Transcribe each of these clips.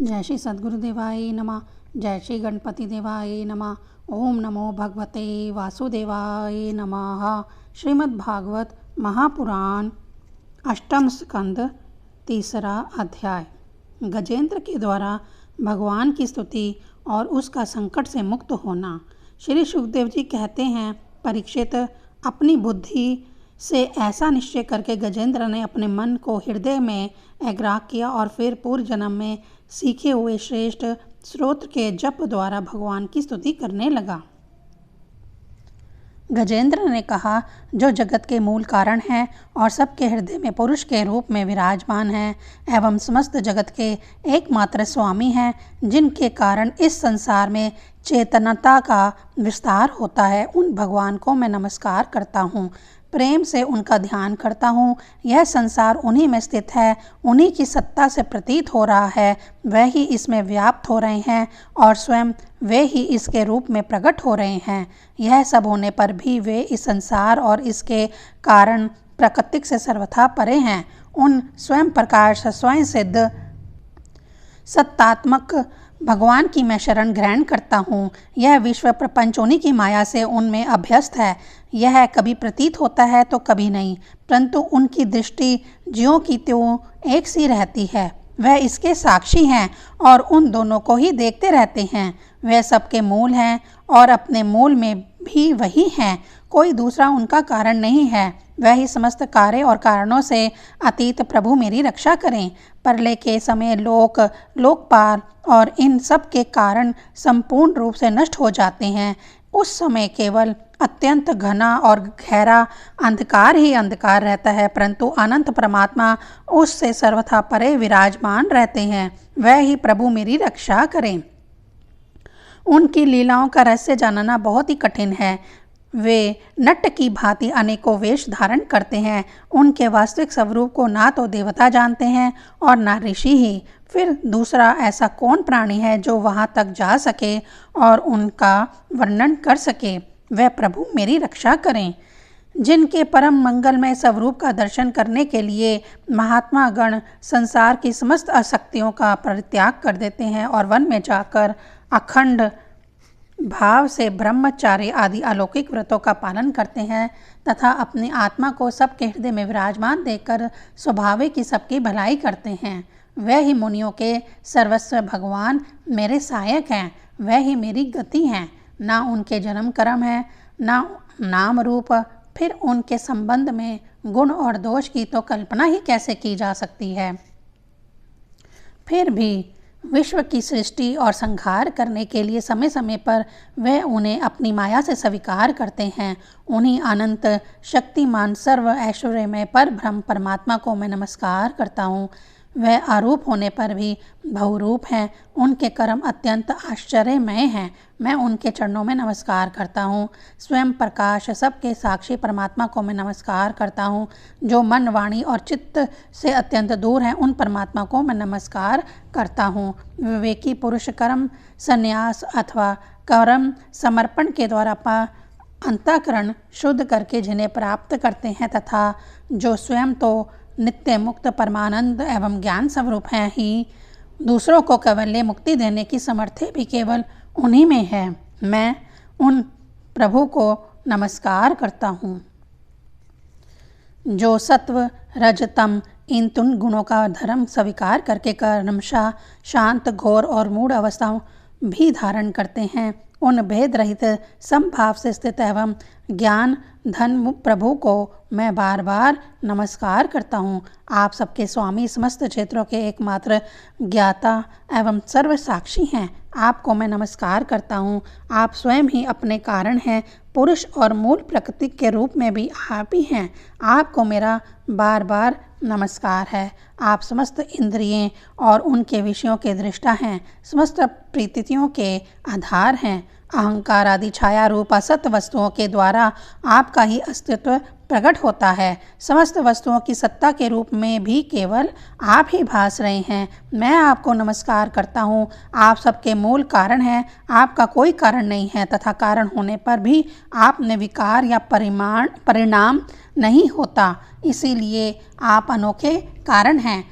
जय श्री सद्गुरुदेवाय नमः। जय श्री गणपति देवाय नमः। ओम नमो भगवते वासुदेवाय नमः। श्रीमद् भागवत महापुराण अष्टम स्कंद तीसरा अध्याय। गजेंद्र के द्वारा भगवान की स्तुति और उसका संकट से मुक्त होना। श्री सुखदेव जी कहते हैं, परीक्षित, अपनी बुद्धि से ऐसा निश्चय करके गजेंद्र ने अपने मन को हृदय में एग्राह किया और फिर पूर्व जन्म में सीखे हुए श्रेष्ठ स्तोत्र के जप द्वारा भगवान की स्तुति करने लगा। गजेंद्र ने कहा, जो जगत के मूल कारण हैं और सबके हृदय में पुरुष के रूप में विराजमान हैं एवं समस्त जगत के एकमात्र स्वामी हैं, जिनके कारण इस संसार में चेतनता का विस्तार होता है, उन भगवान को मैं नमस्कार करता हूँ, प्रेम से उनका ध्यान करता हूँ। यह संसार उन्हीं में स्थित है, उन्हीं की सत्ता से प्रतीत हो रहा है, वह ही इसमें व्याप्त हो रहे हैं और स्वयं वे ही इसके रूप में प्रकट हो रहे हैं। यह सब होने पर भी वे इस संसार और इसके कारण प्रकृति से सर्वथा परे हैं। उन स्वयं प्रकाश स्वयं सिद्ध सत्तात्मक भगवान की मैं शरण ग्रहण करता हूँ। यह विश्व प्रपंच उन्हीं की माया से उनमें अभ्यस्त है। यह कभी प्रतीत होता है तो कभी नहीं, परंतु उनकी दृष्टि ज्यों की त्यों एक सी रहती है। वह इसके साक्षी हैं और उन दोनों को ही देखते रहते हैं। वह सबके मूल हैं और अपने मूल में भी वही हैं, कोई दूसरा उनका कारण नहीं है। वह ही समस्त कार्य और कारणों से अतीत प्रभु मेरी रक्षा करें। प्रलय के समय लोकपाल और इन सब के कारण संपूर्ण रूप से नष्ट हो जाते हैं। उस समय केवल अत्यंत घना और गहरा अंधकार ही अंधकार रहता है, परंतु अनंत परमात्मा उससे सर्वथा परे विराजमान रहते हैं। वह ही प्रभु मेरी रक्षा करें। उनकी लीलाओं का रहस्य जानना बहुत ही कठिन है। वे नट की भांति अनेकों वेश धारण करते हैं। उनके वास्तविक स्वरूप को ना तो देवता जानते हैं और ना ऋषि ही। फिर दूसरा ऐसा कौन प्राणी है जो वहां तक जा सके और उनका वर्णन कर सके। वह प्रभु मेरी रक्षा करें। जिनके परम मंगलमय स्वरूप का दर्शन करने के लिए महात्मा गण संसार की समस्त आसक्तियों का परित्याग कर देते हैं और वन में जाकर अखंड भाव से ब्रह्मचार्य आदि अलौकिक व्रतों का पालन करते हैं तथा अपनी आत्मा को सबके हृदय में विराजमान देकर स्वाभाविक की सबकी भलाई करते हैं। वह ही मुनियों के सर्वस्व भगवान मेरे सहायक हैं। वह ही मेरी गति हैं। ना उनके जन्म कर्म है, ना नाम रूप। फिर उनके संबंध में गुण और दोष की तो कल्पना ही कैसे की जा सकती है। फिर भी विश्व की सृष्टि और संहार करने के लिए समय समय पर वह उन्हें अपनी माया से स्वीकार करते हैं। उन्हीं अनंत शक्तिमान सर्व ऐश्वर्यमय पर ब्रह्म परमात्मा को मैं नमस्कार करता हूँ। वह आरूप होने पर भी बहुरूप हैं। उनके कर्म अत्यंत आश्चर्यमय हैं। मैं उनके चरणों में नमस्कार करता हूँ। स्वयं प्रकाश सबके साक्षी परमात्मा को मैं नमस्कार करता हूँ। जो मन, वाणी और चित्त से अत्यंत दूर हैं, उन परमात्मा को मैं नमस्कार करता हूँ। विवेकी पुरुष कर्म संन्यास अथवा कर्म समर्पण के द्वारा अंतःकरण शुद्ध करके जिन्हें प्राप्त करते हैं तथा जो स्वयं तो नित्य मुक्त परमानंद एवं ज्ञान स्वरूप हैं ही दूसरों को कैवल्य मुक्ति देने की सामर्थ्य भी केवल उन्हीं में है। मैं उन प्रभु को नमस्कार करता हूँ जो सत्व रज तम इन तीन गुणों का धर्म स्वीकार करके कर्मशः शांत, घोर और मूढ़ अवस्थाओं भी धारण करते हैं। उन भेद रहित समभाव से स्थित एवं ज्ञान धन प्रभु को मैं बार बार नमस्कार करता हूँ। आप सबके स्वामी, समस्त क्षेत्रों के एकमात्र ज्ञाता एवं सर्व साक्षी हैं। आपको मैं नमस्कार करता हूँ। आप स्वयं ही अपने कारण हैं। पुरुष और मूल प्रकृति के रूप में भी आप ही हैं। आपको मेरा बार बार नमस्कार है। आप समस्त इंद्रियों और उनके विषयों के दृष्टा हैं, समस्त प्रीतियों के आधार हैं। अहंकार आदि छाया रूप असत वस्तुओं के द्वारा आपका ही अस्तित्व प्रकट होता है। समस्त वस्तुओं की सत्ता के रूप में भी केवल आप ही भास रहे हैं। मैं आपको नमस्कार करता हूँ। आप सबके मूल कारण हैं। आपका कोई कारण नहीं है तथा कारण होने पर भी आप में विकार या परिणाम नहीं होता, इसीलिए आप अनोखे कारण हैं।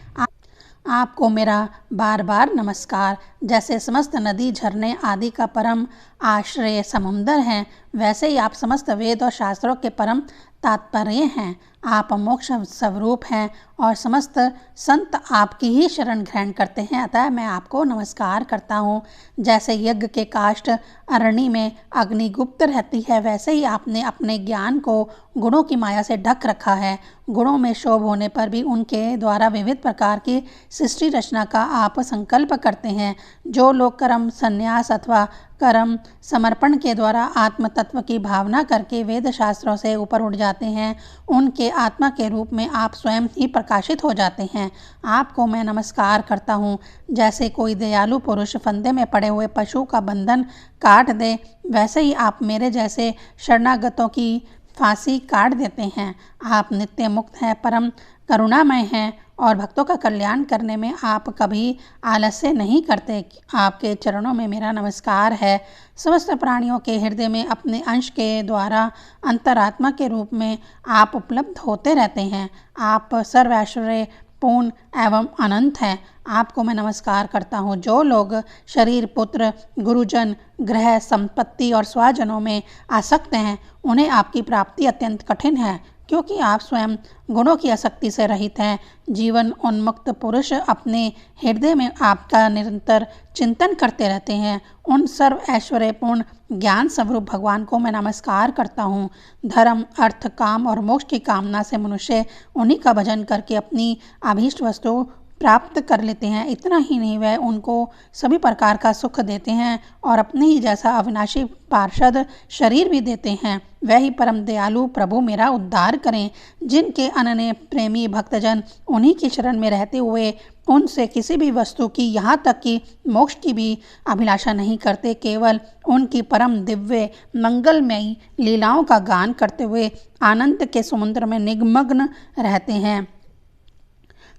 आपको मेरा बार बार नमस्कार। जैसे समस्त नदी झरने आदि का परम आश्रय समुंदर हैं, वैसे ही आप समस्त वेद और शास्त्रों के परम तात्पर्य हैं। आप मोक्ष स्वरूप हैं और समस्त संत आपकी ही शरण ग्रहण करते हैं, अतः मैं आपको नमस्कार करता हूँ। जैसे यज्ञ के काष्ठ अरणी में अग्नि गुप्त रहती है, वैसे ही आपने अपने ज्ञान को गुणों की माया से ढक रखा है। गुणों में शोभ होने पर भी उनके द्वारा विविध प्रकार की सृष्टि रचना का आप संकल्प करते हैं। जो लोग कर्म संन्यास अथवा कर्म समर्पण के द्वारा आत्म तत्व की भावना करके वेद शास्त्रों से ऊपर उठ जाते हैं, उनके आत्मा के रूप में आप स्वयं ही प्रकाशित हो जाते हैं। आपको मैं नमस्कार करता हूँ। जैसे कोई दयालु पुरुष फंदे में पड़े हुए पशु का बंधन काट दे, वैसे ही आप मेरे जैसे शरणागतों की फांसी काट देते हैं। आप नित्य मुक्त हैं, परम करुणामय हैं और भक्तों का कल्याण करने में आप कभी आलस्य नहीं करते। आपके चरणों में मेरा नमस्कार है। समस्त प्राणियों के हृदय में अपने अंश के द्वारा अंतरात्मा के रूप में आप उपलब्ध होते रहते हैं। आप सर्वैश्वर्य पूर्ण एवं अनंत हैं। आपको मैं नमस्कार करता हूँ। जो लोग शरीर, पुत्र, गुरुजन, ग्रह, संपत्ति और स्वजनों में आसक्त हैं, उन्हें आपकी प्राप्ति अत्यंत कठिन है, क्योंकि आप स्वयं गुणों की आसक्ति से रहित हैं। जीवन उन्मुक्त पुरुष अपने हृदय में आपका निरंतर चिंतन करते रहते हैं। उन सर्व ऐश्वर्यपूर्ण ज्ञान स्वरूप भगवान को मैं नमस्कार करता हूँ। धर्म, अर्थ, काम और मोक्ष की कामना से मनुष्य उन्हीं का भजन करके अपनी अभीष्ट वस्तु प्राप्त कर लेते हैं। इतना ही नहीं, वह उनको सभी प्रकार का सुख देते हैं और अपने ही जैसा अविनाशी पार्षद शरीर भी देते हैं। वह ही परम दयालु प्रभु मेरा उद्धार करें। जिनके अनन्य प्रेमी भक्तजन उन्हीं की शरण में रहते हुए उनसे किसी भी वस्तु की, यहाँ तक कि मोक्ष की भी अभिलाषा नहीं करते, केवल उनकी परम दिव्य मंगलमयी लीलाओं का गान करते हुए आनंद के समुद्र में निमग्न रहते हैं।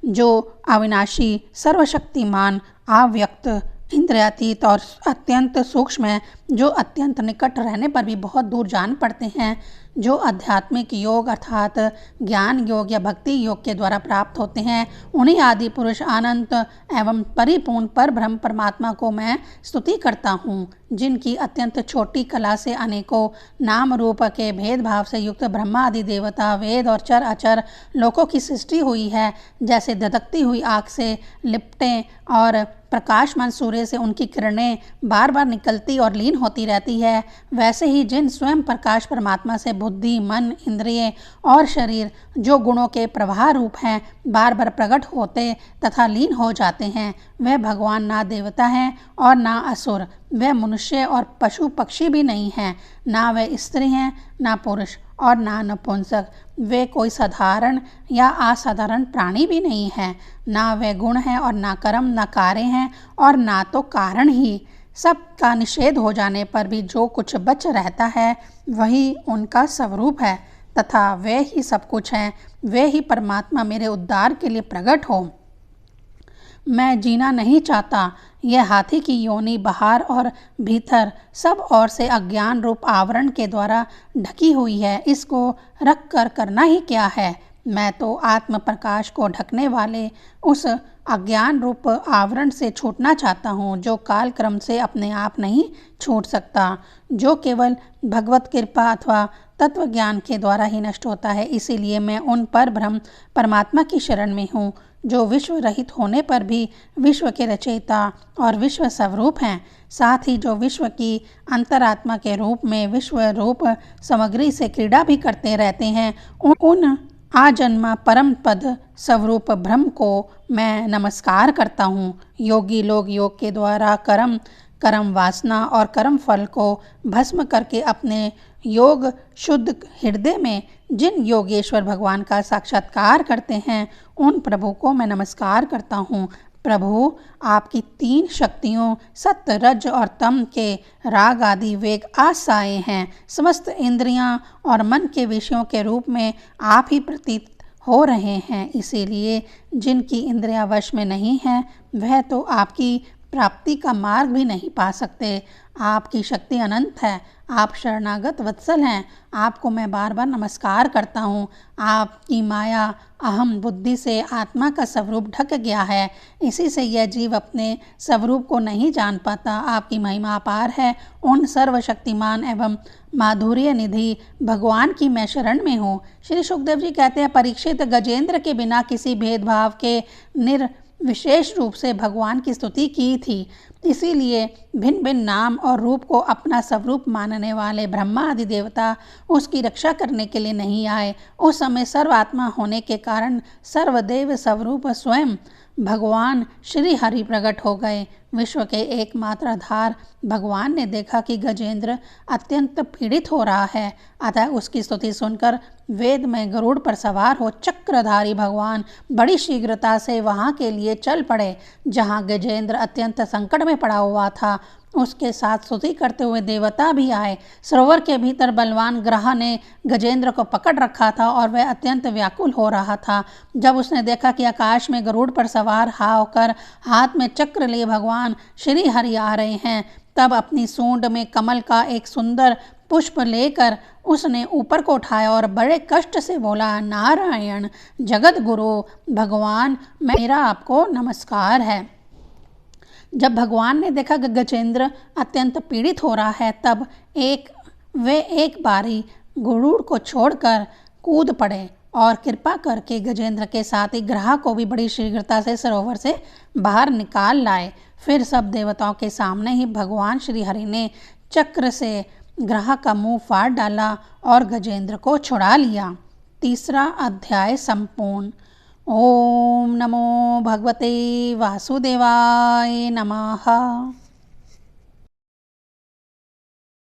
जो अविनाशी, सर्वशक्तिमान, अव्यक्त, इंद्रियातीत और अत्यंत सूक्ष्म है, जो अत्यंत निकट रहने पर भी बहुत दूर जान पड़ते हैं, जो आध्यात्मिक योग अर्थात ज्ञान योग या भक्ति योग के द्वारा प्राप्त होते हैं, उन्हीं आदि पुरुष अनंत एवं परिपूर्ण पर ब्रह्म परमात्मा को मैं स्तुति करता हूँ। जिनकी अत्यंत छोटी कला से अनेकों नाम रूप के भेदभाव से युक्त ब्रह्मा आदि देवता, वेद और चर अचर लोकों की सृष्टि हुई है। जैसे धधकती हुई आग से लिपटे और प्रकाशमान सूर्य से उनकी किरणें बार बार निकलती और लीन होती रहती है, वैसे ही जिन स्वयं प्रकाश परमात्मा से बुद्धि, मन, इंद्रिय और शरीर, जो गुणों के प्रवाह रूप हैं, बार बार प्रकट होते तथा लीन हो जाते हैं, वह भगवान ना देवता हैं और ना असुर। वह मनुष्य और पशु पक्षी भी नहीं हैं, ना वह स्त्री हैं, ना पुरुष और ना नपुंसक। वे कोई साधारण या असाधारण प्राणी भी नहीं हैं। ना वे गुण हैं और ना कर्म, ना कार्य हैं और ना तो कारण ही। सब का निषेध हो जाने पर भी जो कुछ बच रहता है वही उनका स्वरूप है तथा वे ही सब कुछ हैं। वे ही परमात्मा मेरे उद्धार के लिए प्रकट हो। मैं जीना नहीं चाहता। यह हाथी की योनि बाहर और भीतर सब ओर से अज्ञान रूप आवरण के द्वारा ढकी हुई है। इसको रख कर करना ही क्या है। मैं तो आत्म प्रकाश को ढकने वाले उस अज्ञान रूप आवरण से छूटना चाहता हूँ, जो काल क्रम से अपने आप नहीं छूट सकता, जो केवल भगवत कृपा अथवा तत्व ज्ञान के द्वारा ही नष्ट होता है। इसीलिए मैं उन पर ब्रह्म परमात्मा की शरण में हूँ, जो विश्व रहित होने पर भी विश्व के रचयिता और विश्व स्वरूप हैं, साथ ही जो विश्व की अंतरात्मा के रूप में विश्व रूप सामग्री से क्रीड़ा भी करते रहते हैं। उन आजन्मा परम पद स्वरूप ब्रह्म को मैं नमस्कार करता हूँ। योगी लोग योग के द्वारा कर्म वासना और कर्म फल को भस्म करके अपने योग शुद्ध हृदय में जिन योगेश्वर भगवान का साक्षात्कार करते हैं, उन प्रभु को मैं नमस्कार करता हूँ। प्रभु, आपकी 3 शक्तियों सत्य, रज और तम के राग आदि वेग आसाए हैं। समस्त इंद्रियां और मन के विषयों के रूप में आप ही प्रतीत हो रहे हैं। इसीलिए जिनकी इंद्रियां वश में नहीं हैं, वह तो आपकी प्राप्ति का मार्ग भी नहीं पा सकते। आपकी शक्ति अनंत है, आप शरणागत वत्सल हैं, आपको मैं बार बार नमस्कार करता हूँ। आपकी माया अहम बुद्धि से आत्मा का स्वरूप ढक गया है, इसी से यह जीव अपने स्वरूप को नहीं जान पाता। आपकी महिमा अपार है, उन सर्वशक्तिमान एवं माधुर्य निधि भगवान की मैं शरण में हूँ। श्री सुखदेव जी कहते हैं, परीक्षित गजेंद्र के बिना किसी भेदभाव के विशेष रूप से भगवान की स्तुति की थी। इसीलिए भिन्न भिन्न नाम और रूप को अपना स्वरूप मानने वाले ब्रह्मा आदि देवता उसकी रक्षा करने के लिए नहीं आए। उस समय सर्वात्मा होने के कारण सर्वदेव स्वरूप स्वयं भगवान श्री हरि प्रकट हो गए। विश्व के एकमात्र आधार भगवान ने देखा कि गजेंद्र अत्यंत पीड़ित हो रहा है, अतः उसकी स्तुति सुनकर वेद में गरुड़ पर सवार हो चक्रधारी भगवान बड़ी शीघ्रता से वहां के लिए चल पड़े जहां गजेंद्र अत्यंत संकट में पड़ा हुआ था। उसके साथ स्तुति करते हुए देवता भी आए। सरोवर के भीतर बलवान ग्रह ने गजेंद्र को पकड़ रखा था और वह अत्यंत व्याकुल हो रहा था। जब उसने देखा कि आकाश में गरुड़ पर सवार होकर हाथ में चक्र लिए भगवान श्री हरि आ रहे हैं, तब अपनी सूंड में कमल का एक सुंदर पुष्प लेकर उसने ऊपर को उठाया और बड़े कष्ट से बोला, नारायण जगत गुरु भगवान, मेरा आपको नमस्कार है। जब भगवान ने देखा कि गजेंद्र अत्यंत पीड़ित हो रहा है, तब वे एक बारी गरुड़ को छोड़कर कूद पड़े और कृपा करके गजेंद्र के साथ ही ग्रह को भी बड़ी शीघ्रता से सरोवर से बाहर निकाल लाए। फिर सब देवताओं के सामने ही भगवान श्री हरि ने चक्र से ग्रह का मुंह फाड़ डाला और गजेंद्र को छुड़ा लिया। तीसरा अध्याय संपूर्ण। ओम नमो भगवते वासुदेवाय नमः।